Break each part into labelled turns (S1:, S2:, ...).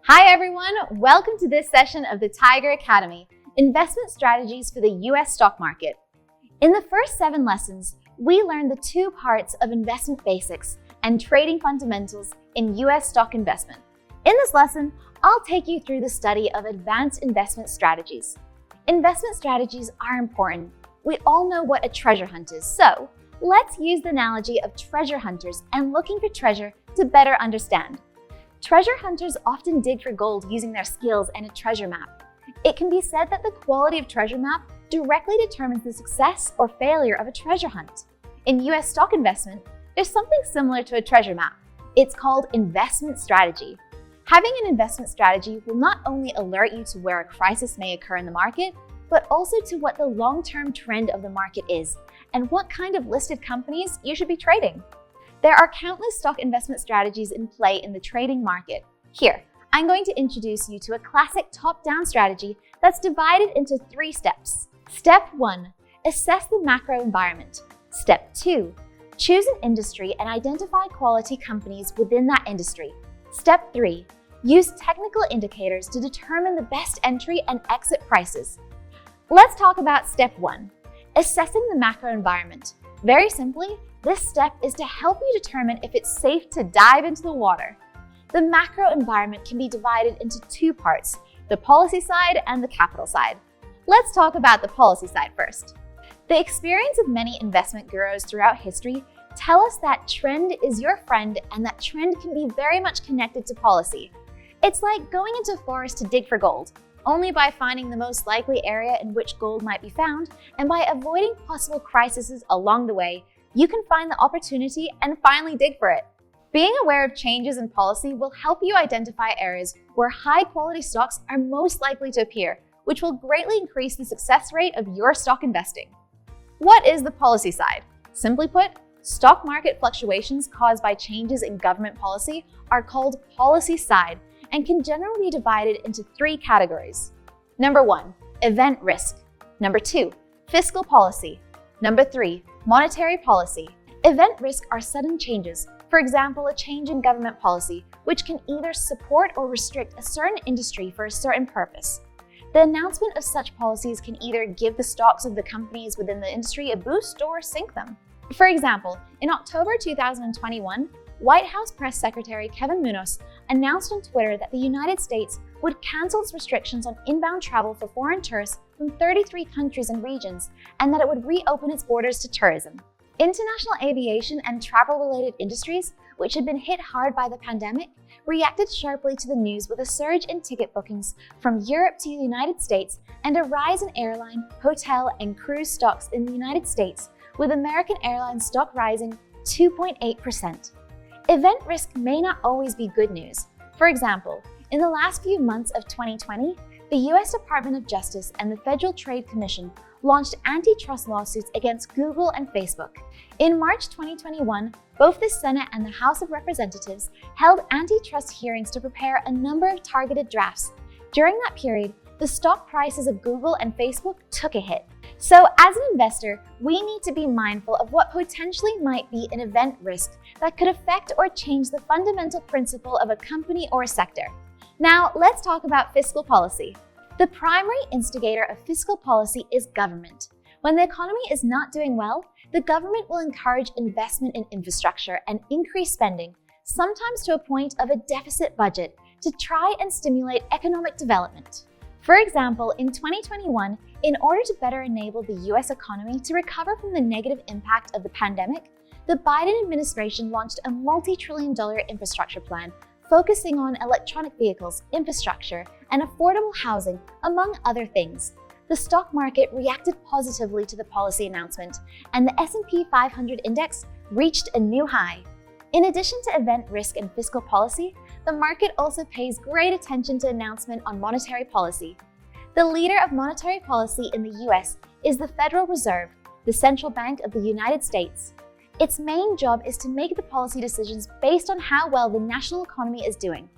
S1: Hi everyone, welcome to this session of the Tiger Academy, Investment Strategies for the US Stock Market. In the first 7 lessons, we learned the 2 parts of investment basics and trading fundamentals in US stock investment. In this lesson, I'll take you through the study of advanced investment strategies. Investment strategies are important. We all know what a treasure hunt is, so let's use the analogy of treasure hunters and looking for treasure to better understand. Treasure hunters often dig for gold using their skills and a treasure map. It can be said that the quality of treasure map directly determines the success or failure of a treasure hunt. In US stock investment, there's something similar to a treasure map. It's called investment strategy. Having an investment strategy will not only alert you to where a crisis may occur in the market, but also to what the long-term trend of the market is and what kind of listed companies you should be trading. There are countless stock investment strategies in play in the trading market. Here, I'm going to introduce you to a classic top-down strategy that's divided into 3 steps. Step 1, assess the macro environment. Step 2, choose an industry and identify quality companies within that industry. Step 3, use technical indicators to determine the best entry and exit prices. Let's talk about step 1, assessing the macro environment. Very simply, this step is to help you determine if it's safe to dive into the water. The macro environment can be divided into 2 parts, the policy side and the capital side. Let's talk about the policy side first. The experience of many investment gurus throughout history tell us that trend is your friend and that trend can be very much connected to policy. It's like going into a forest to dig for gold. Only by finding the most likely area in which gold might be found and by avoiding possible crises along the way, you can find the opportunity and finally dig for it. Being aware of changes in policy will help you identify areas where high-quality stocks are most likely to appear, which will greatly increase the success rate of your stock investing. What is the policy side? Simply put, stock market fluctuations caused by changes in government policy are called policy side and can generally be divided into 3 categories. Number 1, event risk. Number 2, fiscal policy. Number 3, monetary policy. Event risk are sudden changes, for example, a change in government policy, which can either support or restrict a certain industry for a certain purpose. The announcement of such policies can either give the stocks of the companies within the industry a boost or sink them. For example, in October 2021, White House Press Secretary Kevin Munoz announced on Twitter that the United States would cancel its restrictions on inbound travel for foreign tourists from 33 countries and regions, and that it would reopen its borders to tourism. International aviation and travel-related industries, which had been hit hard by the pandemic, reacted sharply to the news with a surge in ticket bookings from Europe to the United States and a rise in airline, hotel, and cruise stocks in the United States, with American Airlines stock rising 2.8%. Event risk may not always be good news. For example, in the last few months of 2020, the US Department of Justice and the Federal Trade Commission launched antitrust lawsuits against Google and Facebook. In March 2021, both the Senate and the House of Representatives held antitrust hearings to prepare a number of targeted drafts. During that period, the stock prices of Google and Facebook took a hit. So as an investor, we need to be mindful of what potentially might be an event risk that could affect or change the fundamental principle of a company or a sector. Now, let's talk about fiscal policy. The primary instigator of fiscal policy is government. When the economy is not doing well, the government will encourage investment in infrastructure and increase spending, sometimes to a point of a deficit budget, to try and stimulate economic development. For example, in 2021, in order to better enable the US economy to recover from the negative impact of the pandemic, the Biden administration launched a multi-trillion-dollar infrastructure plan focusing on electronic vehicles, infrastructure, and affordable housing, among other things. The stock market reacted positively to the policy announcement, and the S&P 500 index reached a new high. In addition to event risk and fiscal policy, the market also pays great attention to announcement on monetary policy. The leader of monetary policy in the US is the Federal Reserve, the central bank of the United States. Its main job is to make the policy decisions based on how well the national economy is doing.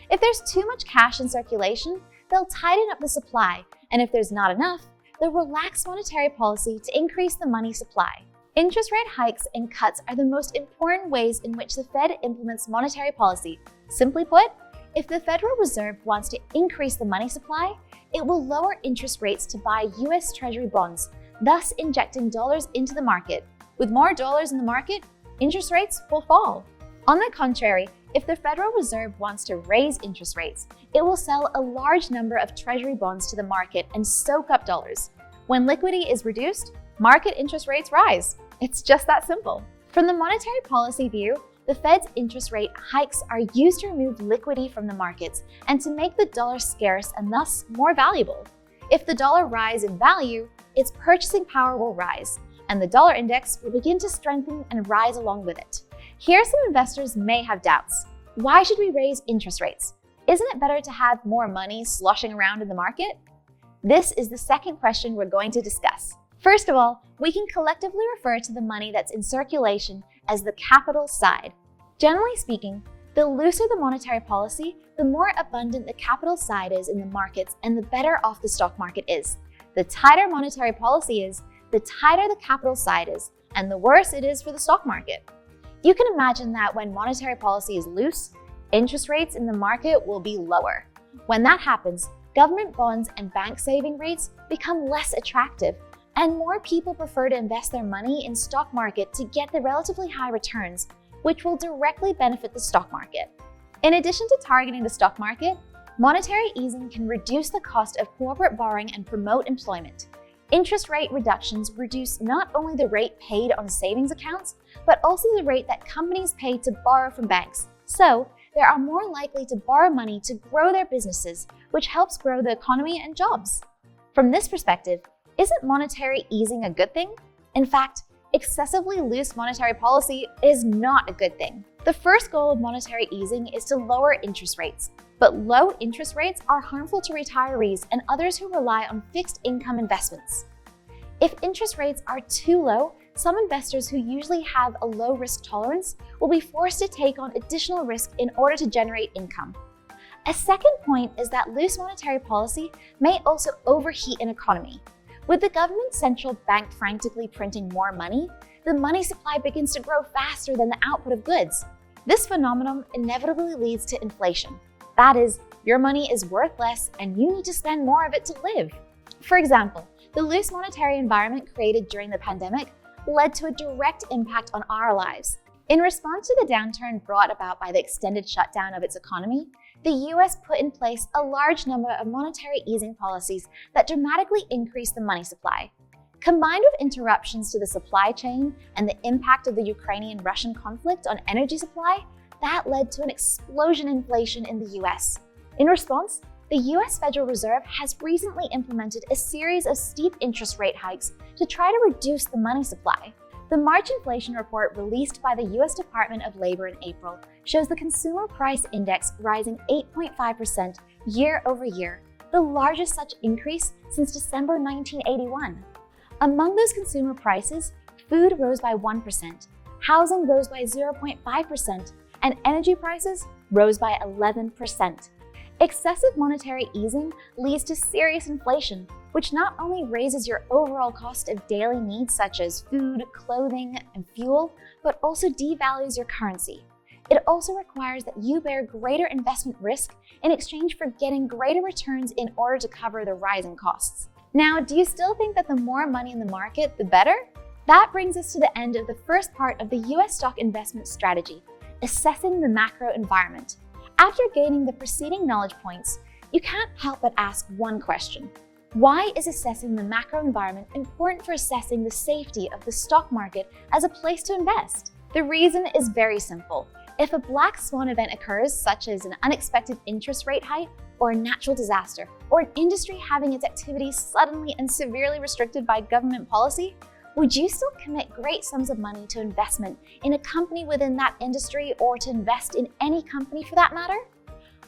S1: If there's too much cash in circulation, they'll tighten up the supply, and if there's not enough, they'll relax monetary policy to increase the money supply. Interest rate hikes and cuts are the most important ways in which the Fed implements monetary policy. Simply put, If the Federal Reserve wants to increase the money supply, it will lower interest rates to buy US Treasury bonds, thus injecting dollars into the market. With more dollars in the market, interest rates will fall. On the contrary, if the Federal Reserve wants to raise interest rates, it will sell a large number of Treasury bonds to the market and soak up dollars. When liquidity is reduced, market interest rates rise. It's just that simple. From the monetary policy view, the Fed's interest rate hikes are used to remove liquidity from the markets and to make the dollar scarce and thus more valuable. If the dollar rises in value, its purchasing power will rise, and the dollar index will begin to strengthen and rise along with it. Here, some investors may have doubts. Why should we raise interest rates? Isn't it better to have more money sloshing around in the market? This is the second question we're going to discuss. First of all, we can collectively refer to the money that's in circulation as the capital side. Generally speaking, the looser the monetary policy, the more abundant the capital side is in the markets and the better off the stock market is. The tighter monetary policy is, the tighter the capital side is, and the worse it is for the stock market. You can imagine that when monetary policy is loose, interest rates in the market will be lower. When that happens, government bonds and bank saving rates become less attractive, and more people prefer to invest their money in stock market to get the relatively high returns, which will directly benefit the stock market. In addition to targeting the stock market, monetary easing can reduce the cost of corporate borrowing and promote employment. Interest rate reductions reduce not only the rate paid on savings accounts, but also the rate that companies pay to borrow from banks. So, they are more likely to borrow money to grow their businesses, which helps grow the economy and jobs. From this perspective, isn't monetary easing a good thing? In fact, excessively loose monetary policy is not a good thing. The first goal of monetary easing is to lower interest rates, but low interest rates are harmful to retirees and others who rely on fixed income investments. If interest rates are too low, some investors who usually have a low risk tolerance will be forced to take on additional risk in order to generate income. A second point is that loose monetary policy may also overheat an economy. With the government's central bank frantically printing more money, the money supply begins to grow faster than the output of goods. This phenomenon inevitably leads to inflation. That is, your money is worth less and you need to spend more of it to live. For example, the loose monetary environment created during the pandemic led to a direct impact on our lives. In response to the downturn brought about by the extended shutdown of its economy, the US put in place a large number of monetary easing policies that dramatically increased the money supply. Combined with interruptions to the supply chain and the impact of the Ukrainian-Russian conflict on energy supply, that led to an explosion in inflation in the US. In response, the US Federal Reserve has recently implemented a series of steep interest rate hikes to try to reduce the money supply. The March inflation report released by the US Department of Labor in April shows the Consumer Price Index rising 8.5% year over year, the largest such increase since December 1981. Among those consumer prices, food rose by 1%, housing rose by 0.5%, and energy prices rose by 11%. Excessive monetary easing leads to serious inflation, which not only raises your overall cost of daily needs such as food, clothing, and fuel, but also devalues your currency. It also requires that you bear greater investment risk in exchange for getting greater returns in order to cover the rising costs. Now, do you still think that the more money in the market, the better? That brings us to the end of the first part of the US stock investment strategy, assessing the macro environment. After gaining the preceding knowledge points, you can't help but ask one question. Why is assessing the macro environment important for assessing the safety of the stock market as a place to invest? The reason is very simple. If a black swan event occurs, such as an unexpected interest rate hike, or a natural disaster, or an industry having its activities suddenly and severely restricted by government policy, would you still commit great sums of money to investment in a company within that industry or to invest in any company for that matter?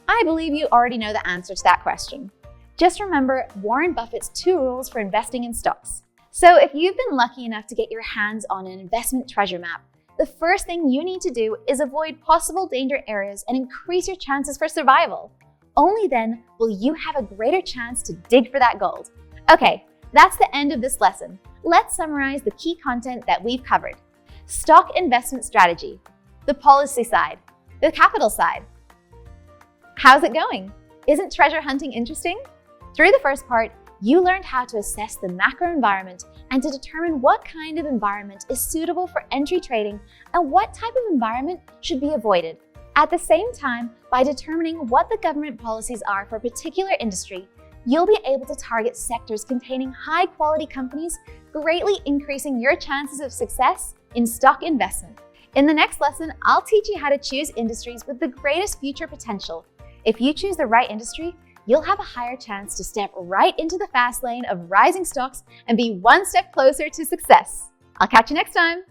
S1: I believe you already know the answer to that question. Just remember Warren Buffett's 2 rules for investing in stocks. So if you've been lucky enough to get your hands on an investment treasure map, the first thing you need to do is avoid possible danger areas and increase your chances for survival. Only then will you have a greater chance to dig for that gold. Okay, that's the end of this lesson. Let's summarize the key content that we've covered. Stock investment strategy, the policy side, the capital side, How's it going? Isn't treasure hunting interesting? Through the first part, you learned how to assess the macro environment and to determine what kind of environment is suitable for entry trading and what type of environment should be avoided. At the same time, by determining what the government policies are for a particular industry, you'll be able to target sectors containing high-quality companies, greatly increasing your chances of success in stock investment. In the next lesson, I'll teach you how to choose industries with the greatest future potential. If you choose the right industry, you'll have a higher chance to step right into the fast lane of rising stocks and be one step closer to success. I'll catch you next time.